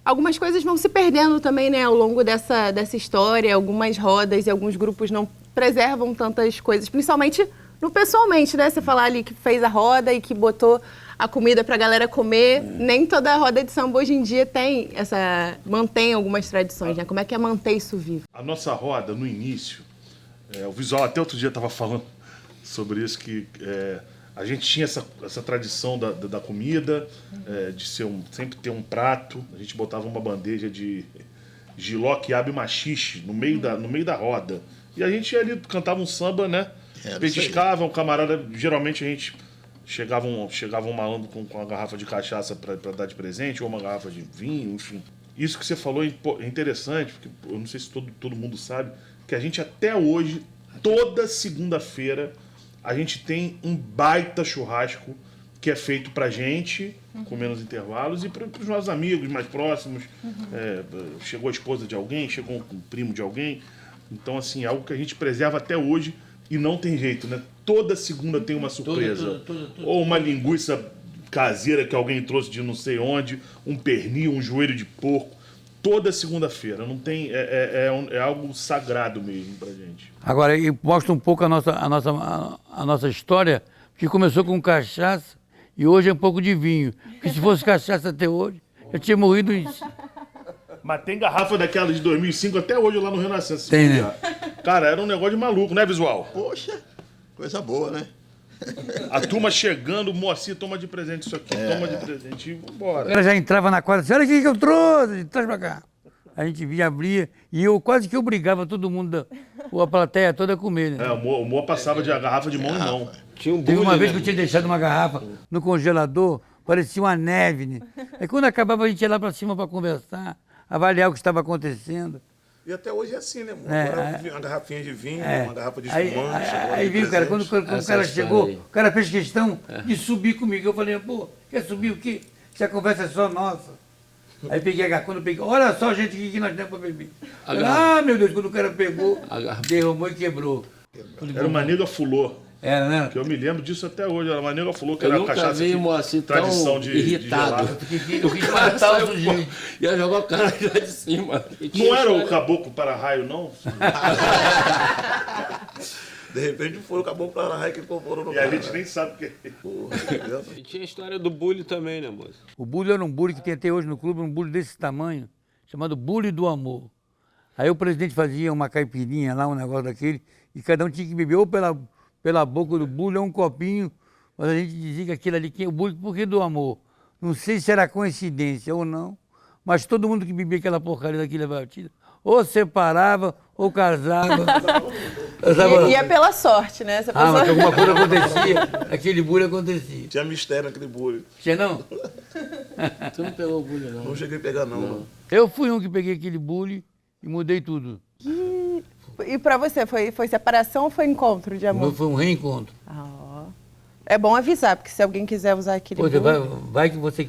algumas coisas vão se perdendo também, né? Ao longo dessa história, algumas rodas e alguns grupos não preservam tantas coisas, principalmente no pessoalmente, né? Você falar ali que fez a roda e que botou a comida pra galera comer, nem toda roda de samba hoje em dia mantém algumas tradições, né? Como é que é manter isso vivo? A nossa roda, no início, o visual até outro dia estava falando sobre isso, que a gente tinha essa tradição da comida, de sempre ter um prato. A gente botava uma bandeja de jiló, quiabo e maxixe no meio da roda. E a gente ali cantava um samba, né? Petiscava, um camarada, geralmente a gente chegava um malandro com uma garrafa de cachaça para dar de presente, ou uma garrafa de vinho, enfim. Isso que você falou é interessante, porque eu não sei se todo mundo sabe, que a gente até hoje, toda segunda-feira, a gente tem um baita churrasco que é feito pra gente, com menos intervalos, e pros nossos amigos mais próximos. Chegou a esposa de alguém, chegou um primo de alguém. Então, assim, é algo que a gente preserva até hoje e não tem jeito, né? Toda segunda tem uma surpresa. Ou uma linguiça caseira que alguém trouxe de não sei onde, um pernil, um joelho de porco. Toda segunda-feira. Não tem, é algo sagrado mesmo pra gente. Agora, e mostra um pouco a nossa história, que começou com cachaça E hoje é um pouco de vinho. Porque se fosse cachaça até hoje, eu tinha morrido isso. Mas tem garrafa daquela de 2005 até hoje lá no Renascença. Tem, né? Cara, era um negócio de maluco, né, Visual? Poxa, coisa boa, né? A turma chegando, o Moacir toma de presente isso aqui, toma de presente e vambora. Ela já entrava na quadra, assim, olha o que eu trouxe, traz pra cá. A gente via, abria, e eu quase que obrigava todo mundo, a plateia toda a comer, né? O Moa passava de garrafa de mão em mão. Tinha um Teve uma bullying, vez né? que eu tinha deixado uma garrafa no congelador, parecia uma neve, né? Aí quando acabava a gente ia lá pra cima pra conversar, avaliar o que estava acontecendo. E até hoje é assim, né, amor? É, Agora uma garrafinha de vinho, uma garrafa de Aí, espumante. aí, agora aí de viu, cara, presente. quando o Essa cara história chegou, aí. o cara fez questão de subir comigo. Eu falei, pô, quer subir o quê? Se a conversa é só nossa. Aí peguei a garrafa, quando eu peguei, olha só, gente, o que nós temos pra beber. Ah, meu Deus, quando o cara pegou, derrubou e quebrou. Era uma nega fulô. Era, né? Que eu me lembro disso até hoje. Era uma nega fulô, que Eu era nunca cachaça vi de o Moacir tão tradição de irritado. gelado. Eu quis matar o sujeito. Ia jogar o cara lá de cima. E tinha Não era o história- caboclo para-raio, não? De repente foi o caboclo para raio que foram no E a cara. gente nem sabe o que é. Porra, entendeu? E tinha a história do bullying também, né, moço? O bullying era um bullying que tem até hoje no clube, um bullying desse tamanho, chamado bullying do amor. Aí o presidente fazia uma caipirinha lá, um negócio daquele, e cada um tinha que beber ou pela boca do bullying ou um copinho, mas a gente dizia que aquilo ali tinha o bullying porque do amor. Não sei se era coincidência ou não, mas todo mundo que bebia aquela porcaria daquela batida, ou separava ou casava. E é pela sorte, né? Se a Ah, mas pessoa- alguma coisa acontecia, aquele bullying acontecia. Tinha mistério naquele bullying. Tinha não? Tu não pegou o bullying, não. Não cheguei a pegar, não. Mano. Eu fui um que peguei aquele bullying e mudei tudo. E pra você, foi separação ou foi encontro de amor? Foi um reencontro. Ah, ó. É bom avisar, porque se alguém quiser usar aquele Pô, bullying- vai que você...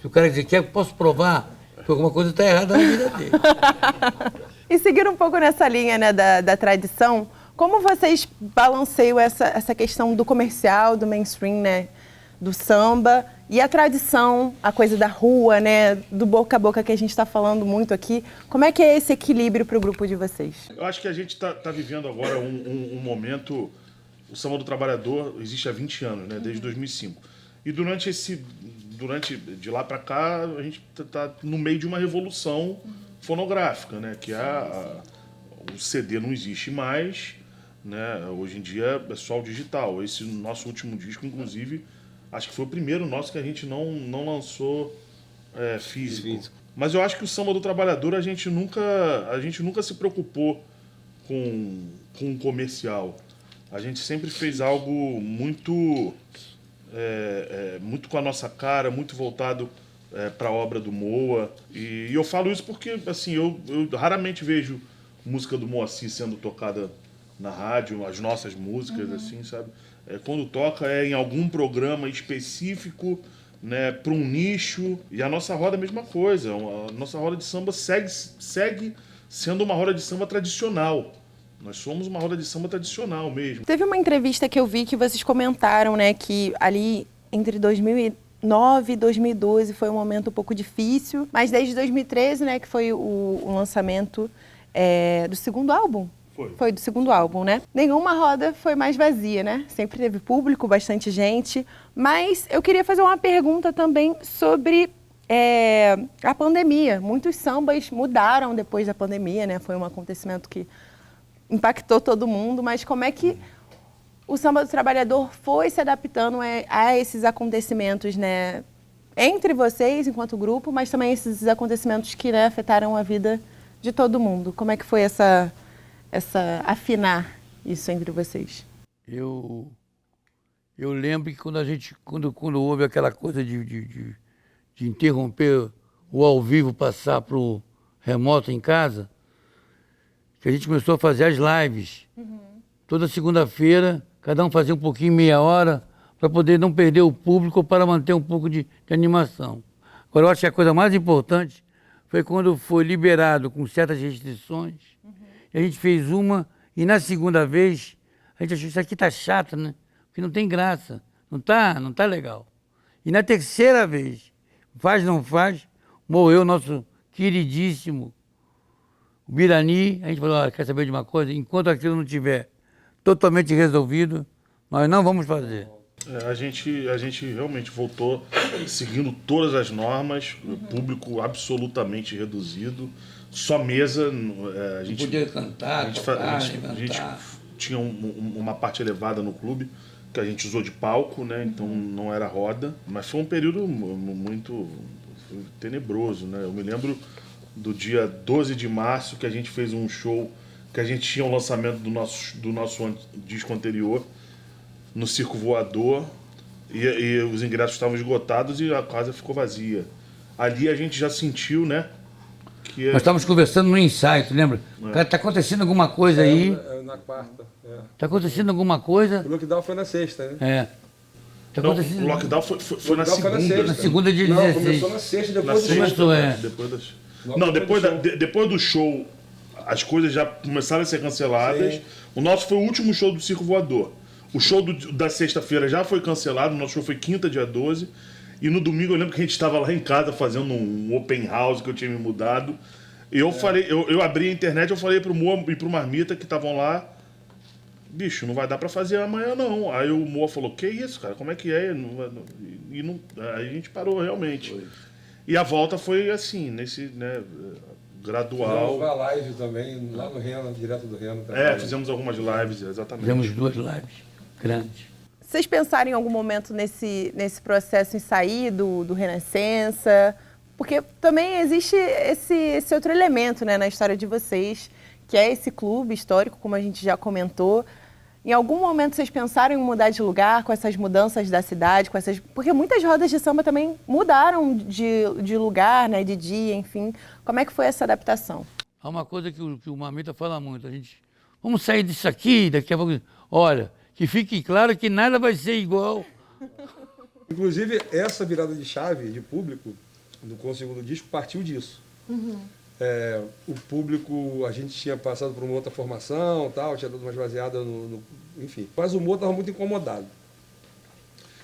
Se o cara dizer, quer, posso provar? Que alguma coisa está errada na vida dele. E seguindo um pouco nessa linha, né, da tradição, como vocês balanceiam essa questão do comercial, do mainstream, né, do samba e a tradição, a coisa da rua, né, do boca a boca que a gente está falando muito aqui? Como é que é esse equilíbrio para o grupo de vocês? Eu acho que a gente tá vivendo agora um momento... O Samba do Trabalhador existe há 20 anos, né? Desde 2005. E durante de lá para cá, a gente tá no meio de uma revolução fonográfica, né? Que o CD não existe mais, né? Hoje em dia é só o digital. Esse nosso último disco, inclusive, acho que foi o primeiro nosso que a gente não lançou físico. Mas eu acho que o Samba do Trabalhador a gente nunca se preocupou com o comercial. A gente sempre fez algo muito muito com a nossa cara, muito voltado para a obra do Moa. E eu falo isso porque assim, eu raramente vejo música do Moacir sendo tocada na rádio, as nossas músicas, assim, sabe? Quando toca é em algum programa específico, né, para um nicho. E a nossa roda é a mesma coisa. A nossa roda de samba segue sendo uma roda de samba tradicional. Nós somos uma roda de samba tradicional mesmo. Teve uma entrevista que eu vi que vocês comentaram, né, que ali entre 2009 e 2012 foi um momento um pouco difícil, mas desde 2013, né, que foi o lançamento do segundo álbum. Foi do segundo álbum, né? Nenhuma roda foi mais vazia, né? Sempre teve público, bastante gente. Mas eu queria fazer uma pergunta também sobre a pandemia. Muitos sambas mudaram depois da pandemia, né? Foi um acontecimento que impactou todo mundo, mas como é que o Samba do Trabalhador foi se adaptando a esses acontecimentos, né? Entre vocês, enquanto grupo, mas também esses acontecimentos que, né, afetaram a vida de todo mundo. Como é que foi afinar isso entre vocês? Eu lembro que quando houve aquela coisa de interromper o ao vivo, passar para o remoto em casa, que a gente começou a fazer as lives. Toda segunda-feira, cada um fazia um pouquinho, meia hora, para poder não perder o público, para manter um pouco de animação. Agora, eu acho que a coisa mais importante foi quando foi liberado com certas restrições, e a gente fez uma, e na segunda vez, a gente achou que isso aqui tá chato, né? Porque não tem graça, não tá legal. E na terceira vez, faz, não faz, morreu nosso queridíssimo Birani. A gente falou, quer saber de uma coisa? Enquanto aquilo não estiver totalmente resolvido, nós não vamos fazer. A gente realmente voltou seguindo todas as normas, público absolutamente reduzido, só mesa. A gente Podia cantar, a gente tinha uma parte elevada no clube que a gente usou de palco, né? Então não era roda, mas foi um período muito tenebroso, né? Eu me lembro do dia 12 de março que a gente fez um show, que a gente tinha o lançamento do nosso disco anterior no Circo Voador e os ingressos estavam esgotados e a casa ficou vazia. Ali a gente já sentiu, né? Que Nós estávamos conversando no ensaio, tu lembra? Cara, tá acontecendo alguma coisa aí. Na quarta. Tá acontecendo alguma coisa. O lockdown foi na sexta, né? É. Tá não, acontecendo. o lockdown foi na Lockdown foi na segunda. sexta. Na segunda de Não, 16. começou na sexta, Na depois do show. sexta, Começou, é. Depois do show, as coisas já começaram a ser canceladas. Sim. O nosso foi o último show do Circo Voador. O show da sexta-feira já foi cancelado, o nosso show foi quinta, dia 12. E no domingo eu lembro que a gente estava lá em casa fazendo um open house que eu tinha me mudado. E eu abri a internet, eu falei pro Moa e pro Marmita que estavam lá, bicho, não vai dar pra fazer amanhã não. Aí o Moa falou, que isso, cara, como é que é? Aí a gente parou realmente. E a volta foi assim, nesse, né, gradual. Fizemos uma live também, lá no Reno, direto do Reno. Também. Fizemos algumas lives, exatamente. Fizemos 2 lives grandes. Vocês pensaram em algum momento nesse processo em sair do Renascença? Porque também existe esse outro elemento, né, na história de vocês, que é esse clube histórico, como a gente já comentou. Em algum momento vocês pensaram em mudar de lugar com essas mudanças da cidade, porque muitas rodas de samba também mudaram de lugar, né, de dia, enfim. Como é que foi essa adaptação? Há uma coisa que o Marmita fala muito, a gente, vamos sair disso aqui, daqui a pouco, olha, que fique claro que nada vai ser igual. Inclusive, essa virada de chave de público, com o segundo disco, partiu disso. O público, a gente tinha passado por uma outra formação, tal, tinha dado uma esvaziada enfim. Mas o humor estava muito incomodado.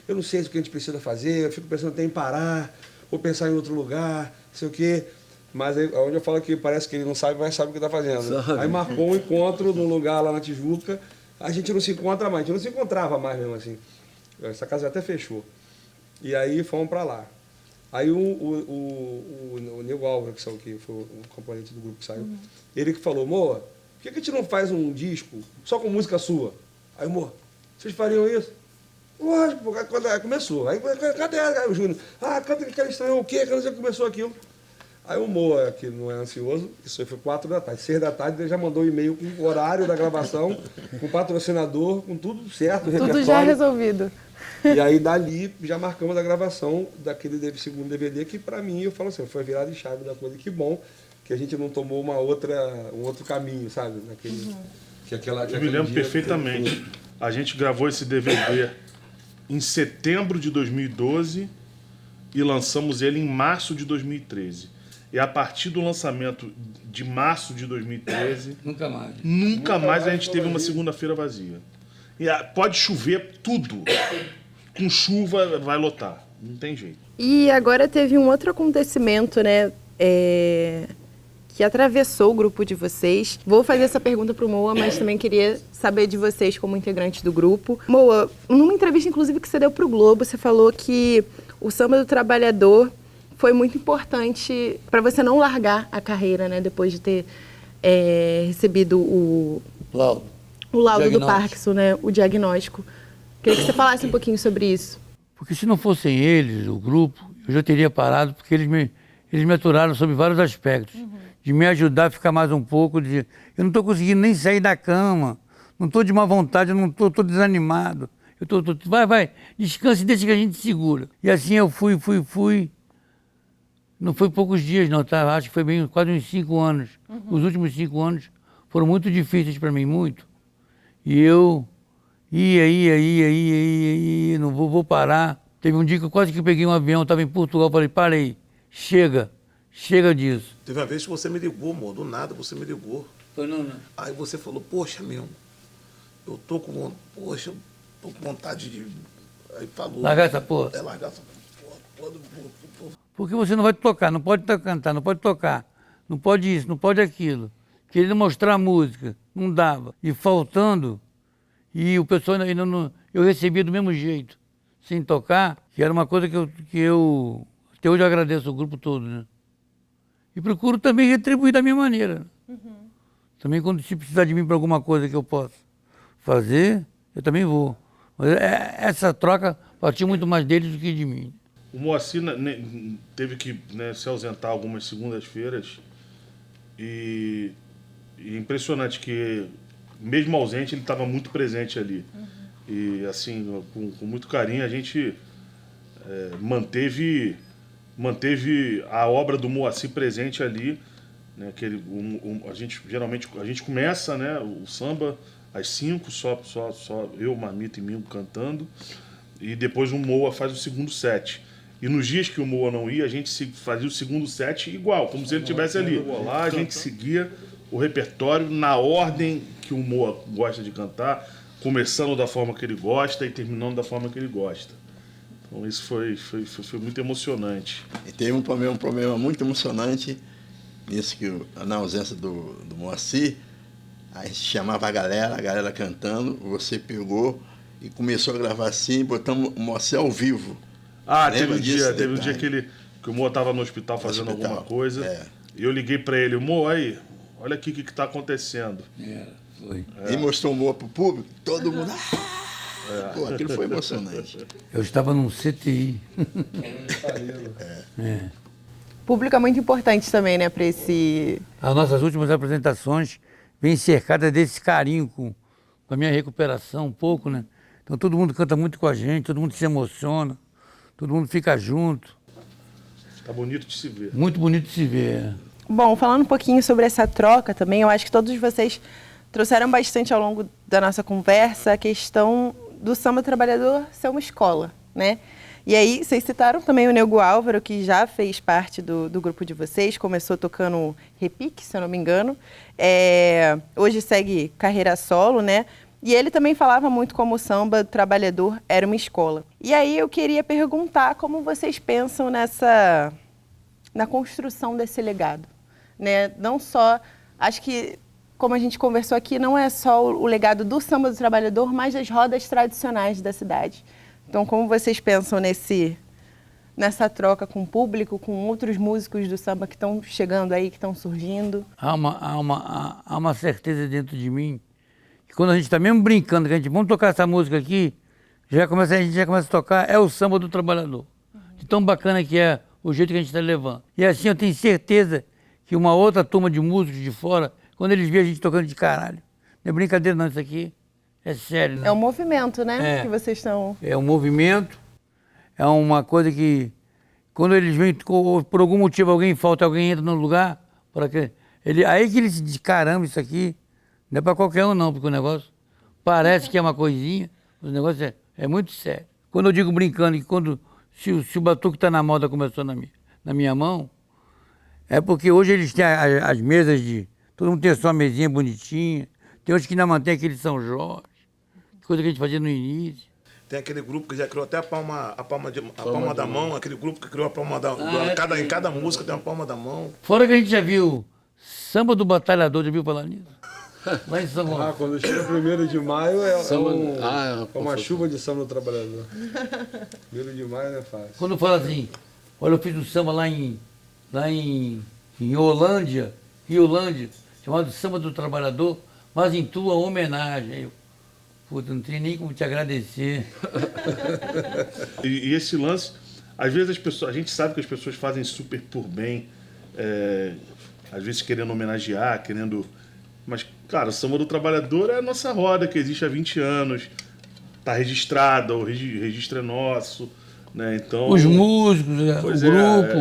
Eu não sei o que a gente precisa fazer, eu fico pensando até em parar, ou pensar em outro lugar, não sei o quê. Mas aí, onde eu falo que parece que ele não sabe, mas sabe o que está fazendo. Sabe. Aí marcou um encontro num lugar lá na Tijuca, a gente não se encontra mais, a gente não se encontrava mais mesmo assim. Essa casa até fechou. E aí fomos para lá. Aí o Nego Álvaro, que foi o componente do grupo que saiu, ele que falou, Moa, por que a gente não faz um disco só com música sua? Aí, Moa, vocês fariam isso? Lógico, quando começou. Aí, cadê o Júnior? Canta aquela estranha, o quê? Quando começou aquilo? Aí o Moa, que não é ansioso, isso aí foi 4 da tarde. 6 da tarde ele já mandou um e-mail com o horário da gravação, com o patrocinador, com tudo certo, Tudo já resolvido. E aí, dali, já marcamos a gravação daquele segundo DVD, que pra mim, eu falo assim, foi a virada de chave da coisa. Que bom que a gente não tomou um outro caminho, sabe? Eu me lembro perfeitamente. A gente gravou esse DVD em setembro de 2012 e lançamos ele em março de 2013. E a partir do lançamento de março de 2013... Nunca mais a gente teve uma segunda-feira vazia. E pode chover tudo. Com chuva vai lotar. Não tem jeito. E agora teve um outro acontecimento, né? Que atravessou o grupo de vocês. Vou fazer essa pergunta pro Moa, mas também queria saber de vocês como integrantes do grupo. Moa, numa entrevista, inclusive, que você deu pro Globo, você falou que o Samba do Trabalhador foi muito importante para você não largar a carreira, né? Depois de ter recebido o laudo do Parkinson, né? O diagnóstico. Queria que você falasse um pouquinho sobre isso. Porque se não fossem eles, o grupo, eu já teria parado, porque eles me aturaram sobre vários aspectos. De me ajudar a ficar mais um pouco. Eu não estou conseguindo nem sair da cama. Não estou de má vontade, eu não estou desanimado. Vai, descanse e deixa que a gente segura. E assim eu fui. Não foi poucos dias, não, tá? Acho que foi quase uns 5 anos. Os últimos 5 anos foram muito difíceis para mim, muito. E eu ia, não vou parar. Teve um dia que eu quase que peguei um avião, estava em Portugal, falei, parei, chega disso. Teve uma vez que você me ligou, amor, do nada você me ligou. Foi não. Aí você falou, poxa, meu, eu tô com vontade de... Aí falou... Largar essa porra? Largar essa porra. Porque você não vai tocar, não pode cantar, não pode tocar. Não pode isso, não pode aquilo. Querendo mostrar a música, não dava. E faltando, e o pessoal ainda não... Eu recebia do mesmo jeito. sem tocar, que era uma coisa que eu até hoje eu agradeço o grupo todo, né? E procuro também retribuir da minha maneira. Também quando se precisar de mim para alguma coisa que eu possa fazer, eu também vou. Mas essa troca partiu muito mais deles do que de mim. O Moacir teve que, né, se ausentar algumas segundas-feiras e é impressionante que, mesmo ausente, ele estava muito presente ali. E, assim, com muito carinho, a gente manteve a obra do Moacir presente ali. Né, que a gente geralmente começa, né, o samba às 5, só eu, Marmita e Mingo cantando, e depois o Moa faz o segundo set. E nos dias que o Moa não ia, a gente fazia o segundo set igual, como se ele estivesse ali. Lá a gente seguia o repertório na ordem que o Moa gosta de cantar, começando da forma que ele gosta e terminando da forma que ele gosta. Então isso foi muito emocionante. E teve um problema muito emocionante nisso, que na ausência do Moacir, a gente chamava a galera cantando, você pegou e começou a gravar assim, botamos o Moacir ao vivo. Ah, teve um dia que o Moa estava no hospital fazendo alguma coisa, e eu liguei para ele, Moa, aí, olha aqui o que está acontecendo. Foi. Ele mostrou o Moa pro público, todo mundo... Pô, aquilo foi emocionante. Eu estava num CTI. Público é muito importante também, né, para esse... As nossas últimas apresentações vêm cercadas desse carinho com a minha recuperação um pouco, né? Então todo mundo canta muito com a gente, todo mundo se emociona, todo mundo fica junto. Tá bonito de se ver. Muito bonito de se ver. Bom, falando um pouquinho sobre essa troca também, eu acho que todos vocês trouxeram bastante ao longo da nossa conversa a questão do samba trabalhador ser uma escola, né? E aí, vocês citaram também o Nego Álvaro, que já fez parte do grupo de vocês, começou tocando repique, se eu não me engano. Hoje segue carreira solo, né? E ele também falava muito como o samba trabalhador era uma escola. E aí eu queria perguntar como vocês pensam na construção desse legado, né? Não só, acho que, como a gente conversou aqui, não é só o legado do samba do trabalhador, mas das rodas tradicionais da cidade. Então, como vocês pensam nessa troca com o público, com outros músicos do samba que estão chegando aí, que estão surgindo? Há uma certeza dentro de mim que quando a gente está mesmo brincando, que a gente vamos tocar essa música aqui, a gente já começa a tocar, é o samba do trabalhador. De tão bacana que é o jeito que a gente está levando. E assim eu tenho certeza que uma outra turma de músicos de fora, quando eles veem a gente tocando de caralho, não é brincadeira não, isso aqui é sério. Né? É um movimento, né, que vocês estão... É um movimento, é uma coisa que, quando eles vêm, por algum motivo alguém entra no lugar, aí que eles dizem, caramba, isso aqui não é para qualquer um não, porque o negócio parece que é uma coisinha, o negócio é muito sério. Quando eu digo brincando, que se o batuque está na moda, começou na minha mão, é porque hoje eles têm as mesas todo mundo tem a sua mesinha bonitinha, tem outros que ainda mantém aquele São Jorge, coisa que a gente fazia no início. Tem aquele grupo que já criou até a palma da mão, aquele grupo que criou a palma da mão. Em cada música tem uma palma da mão. Fora que a gente já viu Samba do Batalhador, já viu falar nisso? Lá em São Paulo. Quando chega 1º de maio é uma chuva de samba do trabalhador. 1º de maio não é fácil. Quando fala assim, olha, eu fiz um samba lá em Holândia, chamado Samba do Trabalhador, mas em tua homenagem. Aí eu, puta, não tem nem como te agradecer. E esse lance, às vezes a gente sabe que as pessoas fazem super por bem, às vezes querendo homenagear, mas, cara, o Samba do Trabalhador é a nossa roda que existe há 20 anos, tá registrada, o registro é nosso, né? Então, os músicos, o grupo.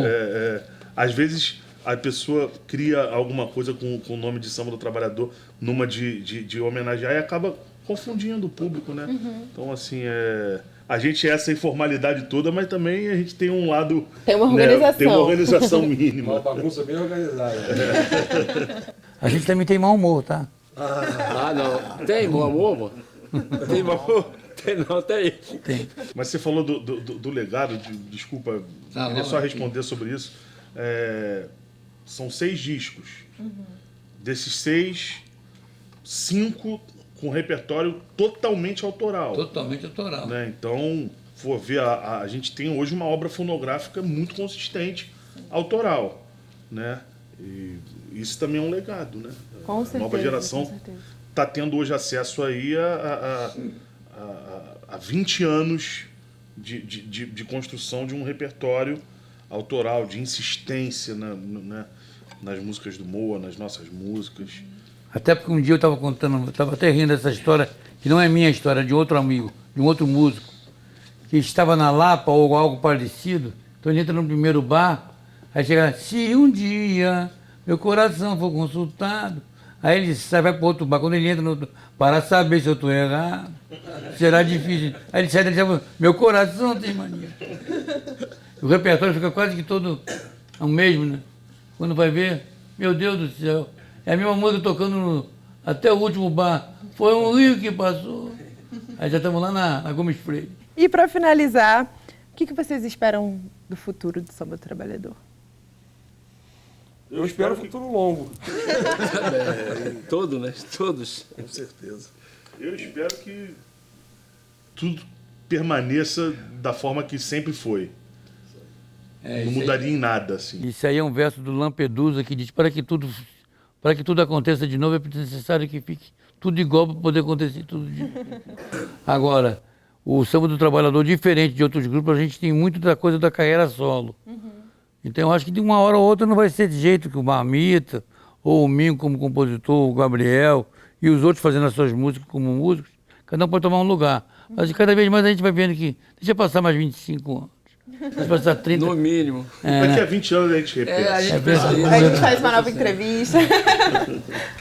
Às vezes a pessoa cria alguma coisa com o nome de Samba do Trabalhador numa de homenagear e acaba confundindo o público, né? Então, assim, a gente é essa informalidade toda, mas também a gente tem um lado... Tem uma organização. Né? Tem uma organização mínima. Uma bagunça bem organizada. A gente também tem mau humor, tá? Não. Tem mau humor, mano? Tem mau humor? Tem. Mas você falou do legado, desculpa, queria só responder sobre isso. São 6 discos. Desses 6, 5 com repertório totalmente autoral. Totalmente autoral. Né? Então, for ver, a gente tem hoje uma obra fonográfica muito consistente, autoral, né? E isso também é um legado, né? Com A certeza, nova geração com certeza. está tendo hoje acesso aí a 20 anos de construção de um repertório autoral, de insistência nas músicas do Moa, nas nossas músicas. Até porque um dia eu estava contando, estava até rindo dessa história, que não é minha história, é de outro amigo, de um outro músico, que estava na Lapa ou algo parecido. Então ele entra no primeiro bar, aí chega, se um dia meu coração for consultado, aí ele sai, vai para outro bar. Quando ele entra no outro, para saber se eu estou errado, será difícil. Aí ele sai dele e fala, meu coração tem mania. O repertório fica quase que todo o mesmo, né? Quando vai ver, meu Deus do céu, é a mesma música tocando até o último bar. Foi um rio que passou. Aí já estamos lá na Gomes Freire. E para finalizar, o que vocês esperam do futuro do Samba do Trabalhador? Eu espero um futuro longo. Todo, né? Todos. Com certeza. Eu espero que tudo permaneça da forma que sempre foi. Não mudaria em nada, assim. Isso aí é um verso do Lampedusa que diz, para que tudo aconteça de novo, é necessário que fique tudo igual para poder acontecer tudo de novo. Agora, o Samba do Trabalhador, diferente de outros grupos, a gente tem muito da coisa da carreira solo. Então eu acho que de uma hora ou outra não vai ser de jeito que o Marmita, ou o Mingo como compositor, o Gabriel, e os outros fazendo as suas músicas como músicos, cada um pode tomar um lugar. Mas cada vez mais a gente vai vendo que, deixa passar mais 25 anos, deixa passar 30. No mínimo. Daqui a 20 anos a gente repete. A gente pensa isso. A gente faz uma nova entrevista.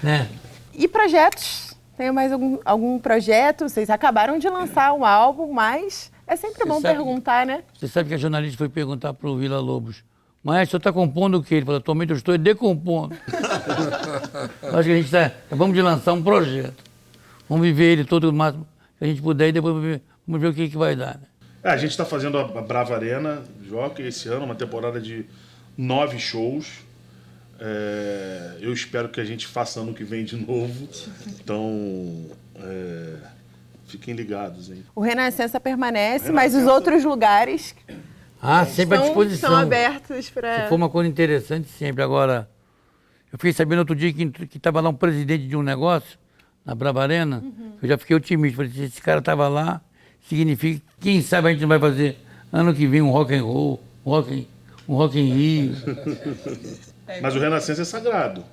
Né? E projetos? Tem mais algum projeto? Vocês acabaram de lançar um álbum, mas é sempre bom perguntar, né? Você sabe que a jornalista foi perguntar para o Vila Lobos, mas o senhor está compondo o quê? Ele falou, atualmente eu estou decompondo. Acho que a gente vamos de lançar um projeto. Vamos viver ele todo o máximo que a gente puder e depois vamos ver o que vai dar. Né? A gente está fazendo a Brava Arena Jockey esse ano, uma temporada de 9 shows. Eu espero que a gente faça ano que vem de novo. Então, fiquem ligados, hein? O Renascença permanece, mas os outros lugares Sempre à disposição. estão abertos para... Se for uma coisa interessante, sempre. Agora, eu fiquei sabendo outro dia que estava lá um presidente de um negócio, na Brava Arena, eu já fiquei otimista. Falei, se esse cara estava lá, significa que, quem sabe, a gente não vai fazer ano que vem um rock and roll, um rock in Rio. Mas o Renascença é sagrado.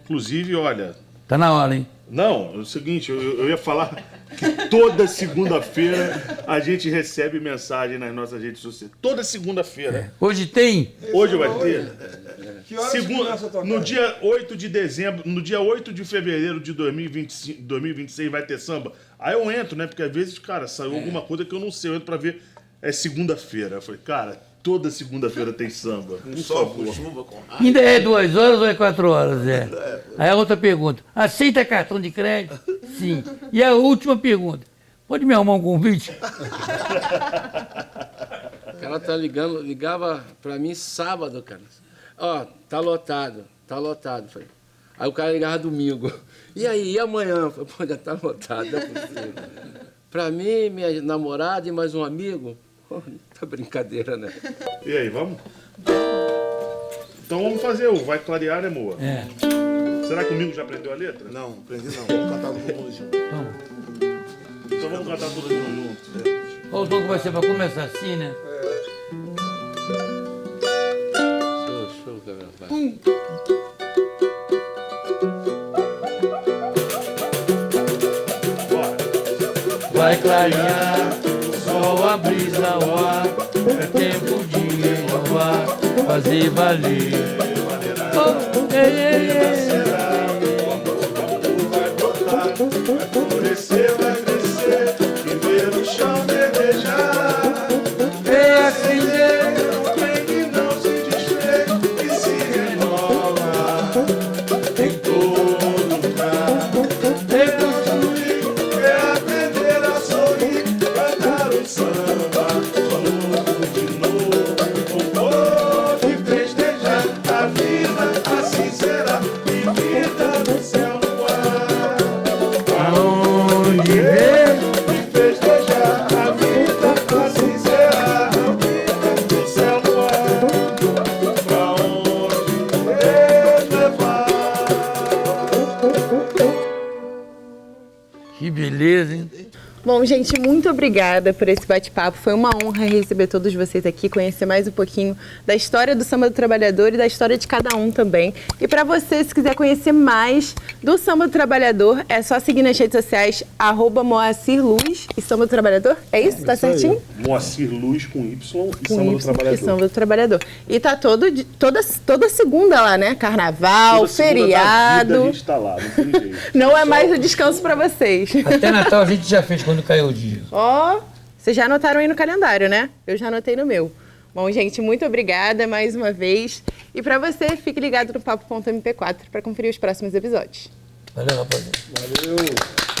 Inclusive, olha... Tá na hora, hein? Não, é o seguinte, eu ia falar que toda segunda-feira a gente recebe mensagem nas nossas redes sociais. Toda segunda-feira. Hoje tem? Hoje vai ter. Que horas começa a tocar? No dia 8 de dezembro, no dia 8 de fevereiro de 2026 vai ter samba. Aí eu entro, né? Porque às vezes, cara, saiu alguma coisa que eu não sei. Eu entro pra ver, é segunda-feira. Eu falei, cara, toda segunda-feira tem samba. Por favor. Chuva com raio. Ainda é 2 horas ou é 4 horas? Aí a outra pergunta, aceita cartão de crédito? Sim. E a última pergunta, pode me arrumar um convite? O cara ligava pra mim sábado, cara. Ó, tá lotado. Falei. Aí o cara ligava domingo. E aí, e amanhã? Eu falei, pô, já tá lotado, não é possível. Pra mim, minha namorada e mais um amigo, pô, tá brincadeira, né? E aí, vamos? Então vamos fazer o Vai Clarear, né, Moa? Será que o Mingo já aprendeu a letra? Não, aprendi não. Vamos cantar todo mundo junto. Então vamos cantar todos juntos. Qual o tom que vai ser para começar assim, né? Show, Gabriel. Vai. Vai clarear, o sol, a brisa, o ar, é tempo de inovar, fazer valer. Oh, ei, ei, ei. Vai florescer, vai crescer e ver o chão verdejar. Vem acender, Tem que não se desfez e se renova em todo lugar. Reconstruir é aprender a sorrir, cantar o samba de novo, compor e festejar a vida, assim será, e vida no céu no ar. aonde vem, E festejar a vida, assim Que beleza, hein? Bom, gente, muito obrigada por esse bate-papo. Foi uma honra receber todos vocês aqui, conhecer mais um pouquinho da história do Samba do Trabalhador e da história de cada um também. E para você, se quiser conhecer mais do Samba do Trabalhador, é só seguir nas redes sociais, @Moacir Luz e Samba do Trabalhador. É isso? Tá certinho? Moacir Luz com Y e Com Samba do Y Trabalhador. e Samba do Trabalhador. E tá toda segunda lá, né? Carnaval, Toda segunda da vida feriado. a gente tá lá, não tem jeito. Não é mais o descanso para vocês. Até Natal a gente já fez quando caiu o dia. Ó, vocês já anotaram aí no calendário, né? Eu já anotei no meu. Bom, gente, muito obrigada mais uma vez. E para você, fique ligado no Papo.mp4 para conferir os próximos episódios. Valeu, rapaziada. Valeu.